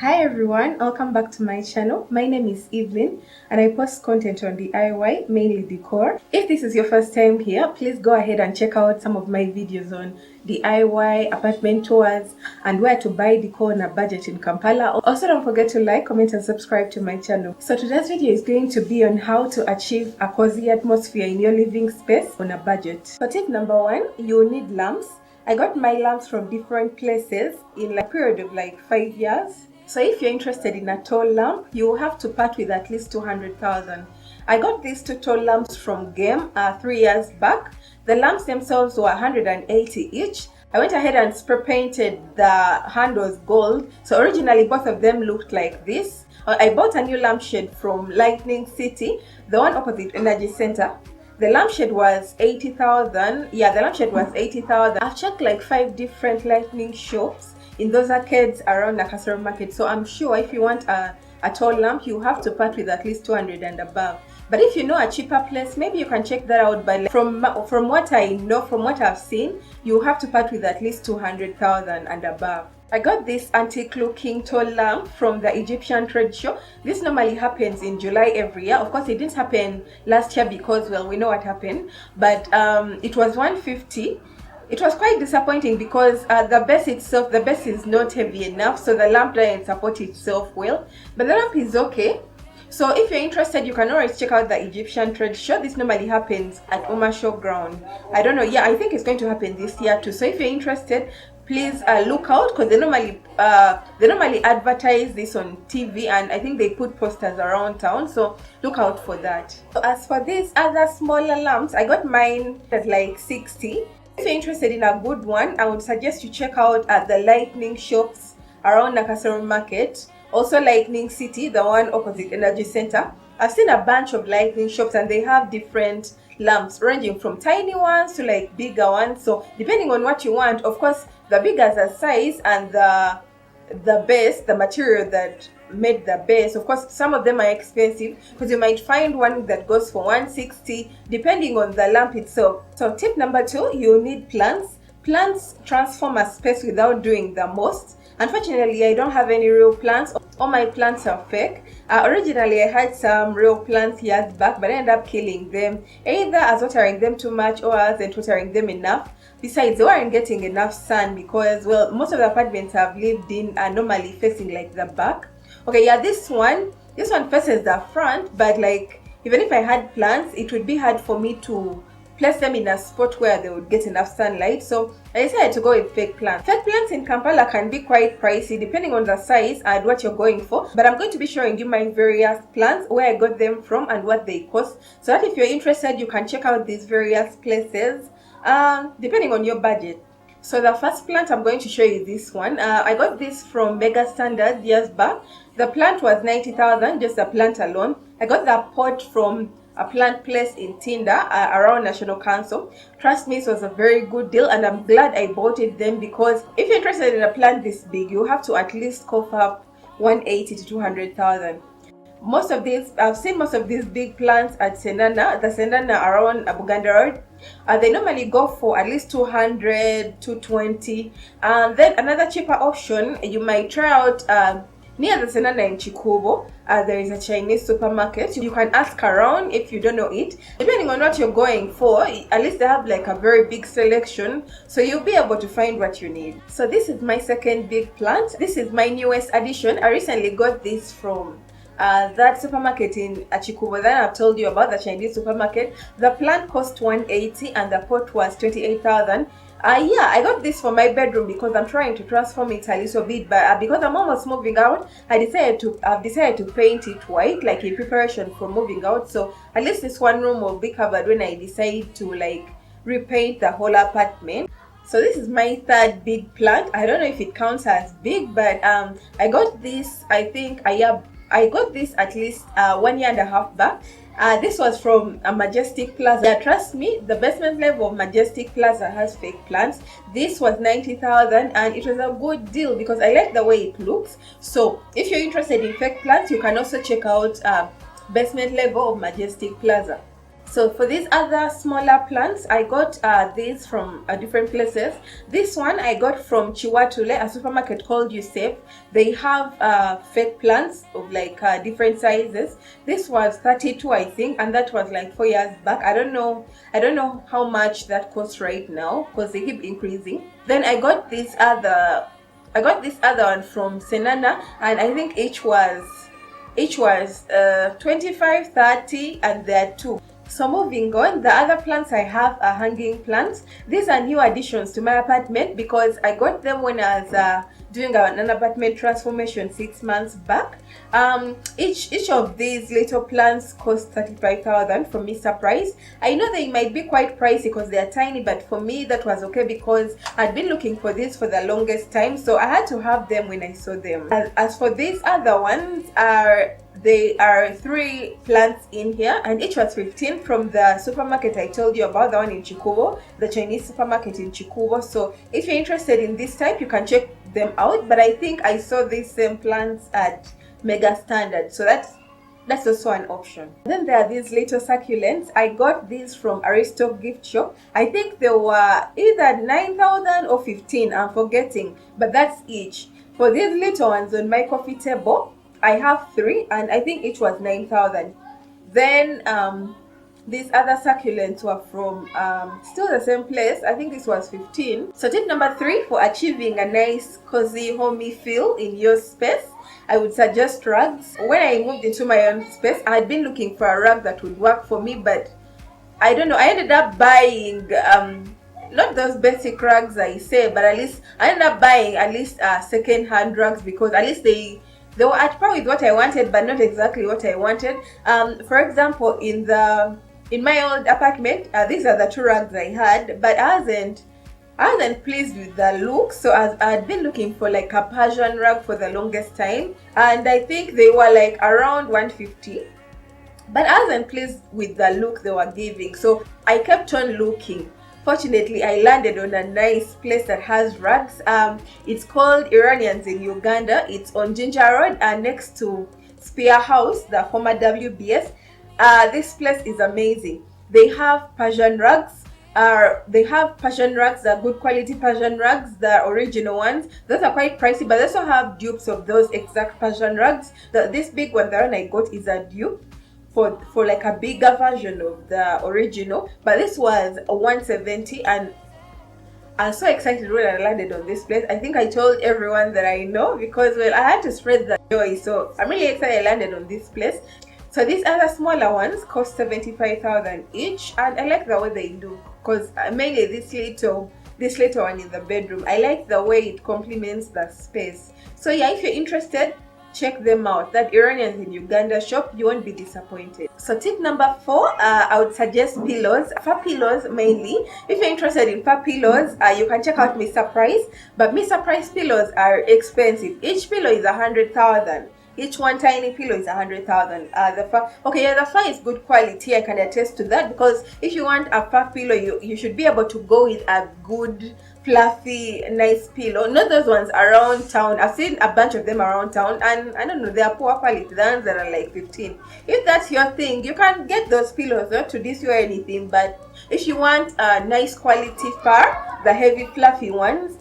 Hi everyone, welcome back to my channel. My name is Evelyn and I post content on DIY, mainly decor. If this is your first time here, please go ahead and check out some of my videos on DIY, apartment tours, and where to buy decor on a budget in Kampala. Also, don't forget to like, comment, and subscribe to my channel. So today's video is going to be on how to achieve a cozy atmosphere in your living space on a budget. So tip number one, you need lamps. I got my lamps from different places in a period of like 5 years. So if you're interested in a tall lamp, you will have to part with at least 200,000. I got these two tall lamps from Game 3 years back. The lamps themselves were 180 each. I went ahead and spray painted the handles gold. So originally both of them looked like this. I bought a new lampshade from Lightning City, the one opposite Energy Center. The lampshade was 80,000. Yeah, the lampshade was 80,000. I've checked like 5 different lightning shops in those arcades around Nakasero Market. So I'm sure if you want a tall lamp, you have to part with at least 200 and above. But if you know a cheaper place, maybe you can check that out. But from what I know, from what I've seen, you have to part with at least 200,000 and above. I got this antique looking tall lamp from the Egyptian trade show. This normally happens in July every year. Of course, it didn't happen last year because, well, we know what happened. But it was 150. It was quite disappointing because the base is not heavy enough, so the lamp doesn't support itself well. But the lamp is okay. So if you're interested, you can always check out the Egyptian trade show. This normally happens at Oma Showground. I don't know. Yeah, I think it's going to happen this year too. So if you're interested, please look out, because they normally advertise this on TV, and I think they put posters around town. So look out for that. So as for these other smaller lamps, I got mine at like 60. If you're interested in a good one, I would suggest you check out the lightning shops around Nakasero Market. Also Lightning City, the one opposite Energy Center. I've seen a bunch of lightning shops and they have different lamps ranging from tiny ones to like bigger ones. So depending on what you want, of course, the bigger the size and the base, the material that made the base, of course some of them are expensive, because you might find one that goes for 160 depending on the lamp itself. So tip number 2, you need plants. Plants transform a space without doing the most. Unfortunately, I don't have any real plants. All my plants are fake. Originally I had some real plants years back, but I ended up killing them, either as watering them too much or as not watering them enough. Besides, they weren't getting enough sun because, well, most of the apartments I've lived in are normally facing like the back. Okay, yeah, this one faces the front, but like even if I had plants, it would be hard for me to place them in a spot where they would get enough sunlight. So I decided to go with fake plants. Fake plants in Kampala can be quite pricey depending on the size and what you're going for. But I'm going to be showing you my various plants, where I got them from and what they cost, so that if you're interested, you can check out these various places depending on your budget. So the first plant I'm going to show you, this one. I got this from Mega Standard years back. The plant was 90,000, just the plant alone. I got the pot from a plant place in Tinda around National Council. Trust me, it was a very good deal and I'm glad I bought it then, because if you're interested in a plant this big, you have to at least cough up 180 to 200,000. I've seen most of these big plants at the Sendana around Buganda Road. They normally go for at least 200, 220. And then another cheaper option, you might try out near the Sendana in Chikubo. There is a Chinese supermarket. You can ask around if you don't know it. Depending on what you're going for, at least they have like a very big selection, so you'll be able to find what you need. So this is my second big plant. This is my newest addition. I recently got this from that supermarket in Chikubo that I've told you about, the Chinese supermarket. The plant cost 180 and the pot was 28,000. Yeah, I got this for my bedroom because I'm trying to transform it a little bit, but because I'm almost moving out, I've decided to paint it white, like in preparation for moving out. So at least this one room will be covered when I decide to like repaint the whole apartment. So this is my third big plant. I don't know if it counts as big, but I got this, I got this at least 1 year and a half back. This was from a Majestic Plaza. Yeah, trust me, the basement level of Majestic Plaza has fake plants. This was 90,000 and it was a good deal because I like the way it looks. So if you're interested in fake plants, you can also check out basement level of Majestic Plaza. So for these other smaller plants, I got these from different places. This one I got from Chiwatule, a supermarket called Yusef. They have fake plants of like different sizes. This was 32, I think, and that was like 4 years back. I don't know how much that costs right now because they keep increasing. Then I got this other one from Senana, and I think each was 25, 30, and there are two. So moving on, the other plants I have are hanging plants. These are new additions to my apartment because I got them when I was doing an apartment transformation 6 months back. Each of these little plants cost 35,000 from Mr. Price. I know they might be quite pricey because they are tiny, but for me that was okay because I'd been looking for this for the longest time, so I had to have them when I saw them. As for these other ones, there are 3 plants in here, and each was 15 from the supermarket I told you about, the one in Chikubo, the Chinese supermarket in Chikubo. So if you're interested in this type, you can check them out, but I think I saw these same plants at Mega Standard, so that's also an option. Then there are these little succulents. I got these from Aristo gift shop. I think they were either 9,000 or 15, I'm forgetting, but that's each. For these little ones on my coffee table, I have 3, and I think each was 9,000. Then these other succulents were from still the same place. I think this was 15. So tip number 3 for achieving a nice cozy homey feel in your space, I would suggest rugs. When I moved into my own space, I had been looking for a rug that would work for me, but I don't know, I ended up buying not those basic rugs I say, but at least I ended up buying at least second-hand rugs because at least they were at par with what I wanted, but not exactly what I wanted. For example, in my old apartment, these are the 2 rugs I had, but I wasn't pleased with the look, so I'd been looking for like a Persian rug for the longest time, and I think they were like around 150, but I wasn't pleased with the look they were giving, so I kept on looking. Fortunately, I landed on a nice place that has rugs. It's called Iranians in Uganda. It's on Ginger Road next to Spear House, the former WBS. This place is amazing. They have Persian rugs. The good quality Persian rugs, the original ones. Those are quite pricey, but they also have dupes of those exact Persian rugs. This big one, the one I got, is a dupe for like a bigger version of the original, but this was 170, and I'm so excited when I landed on this place. I think I told everyone that I know because, well, I had to spread the joy, so I'm really excited I landed on this place. So these other smaller ones cost 75,000 each, and I like the way they do because mainly this little one in the bedroom, I like the way it complements the space. So yeah, if you're interested, check them out. That Iranians in Uganda shop, you won't be disappointed. So tip number 4, I would suggest pillows, fur pillows mainly. If you're interested in fur pillows, you can check out Mr. Price, but Mr. Price pillows are expensive. Each pillow is 100,000. Each one tiny pillow is 100,000. The fur is good quality. I can attest to that because if you want a fur pillow, you should be able to go with a good, fluffy, nice pillow. Not those ones around town. I've seen a bunch of them around town, and I don't know, they are poor quality. The ones that are like 15. If that's your thing, you can get those pillows, not to diss you or anything, but if you want a nice quality fur, the heavy, fluffy ones,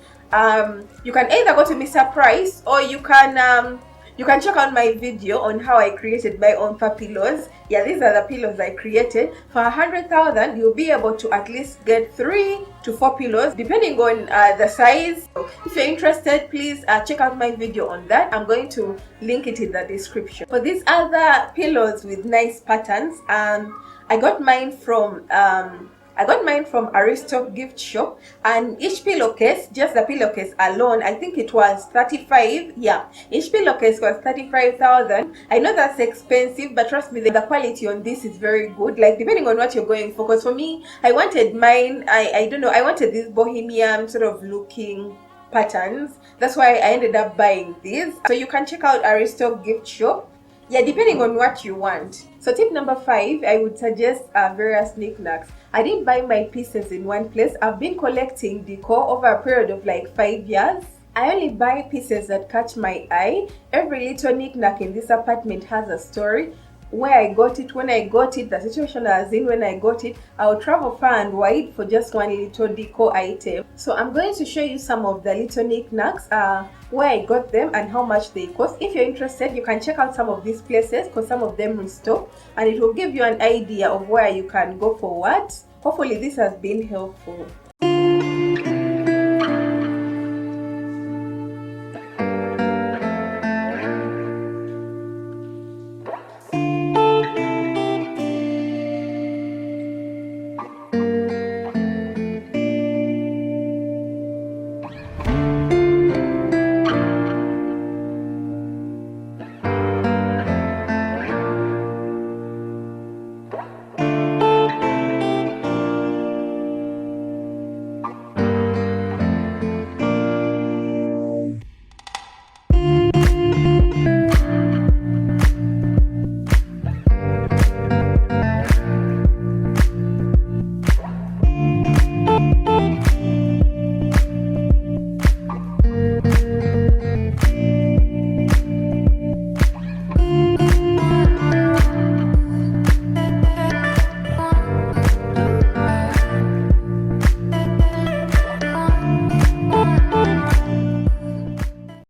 you can either go to Mr. Price or you can check out my video on how I created my own fur pillows. Yeah, these are the pillows I created. For 100,000, you'll be able to at least get 3 to 4 pillows, depending on the size. So if you're interested, please check out my video on that. I'm going to link it in the description. For these other pillows with nice patterns, I got mine from Aristo gift shop, and each pillowcase, just the pillowcase alone, I think it was 35. Yeah, each pillowcase was 35,000. I know that's expensive, but trust me, the quality on this is very good, like depending on what you're going for. Because for me, I wanted mine, I don't know, I wanted this bohemian sort of looking patterns. That's why I ended up buying these. So you can check out Aristo gift shop. Yeah, depending on what you want. So tip number 5, I would suggest various knickknacks. I didn't buy my pieces in one place. I've been collecting decor over a period of like 5 years. I only buy pieces that catch my eye. Every little knickknack in this apartment has a story. where I got it, when I got it, the situation I was in when I got it. I'll travel far and wide for just one little decor item. So I'm going to show you some of the little knickknacks, where I got them and how much they cost. If you're interested, you can check out some of these places because some of them restock, and it will give you an idea of where you can go for what. Hopefully this has been helpful.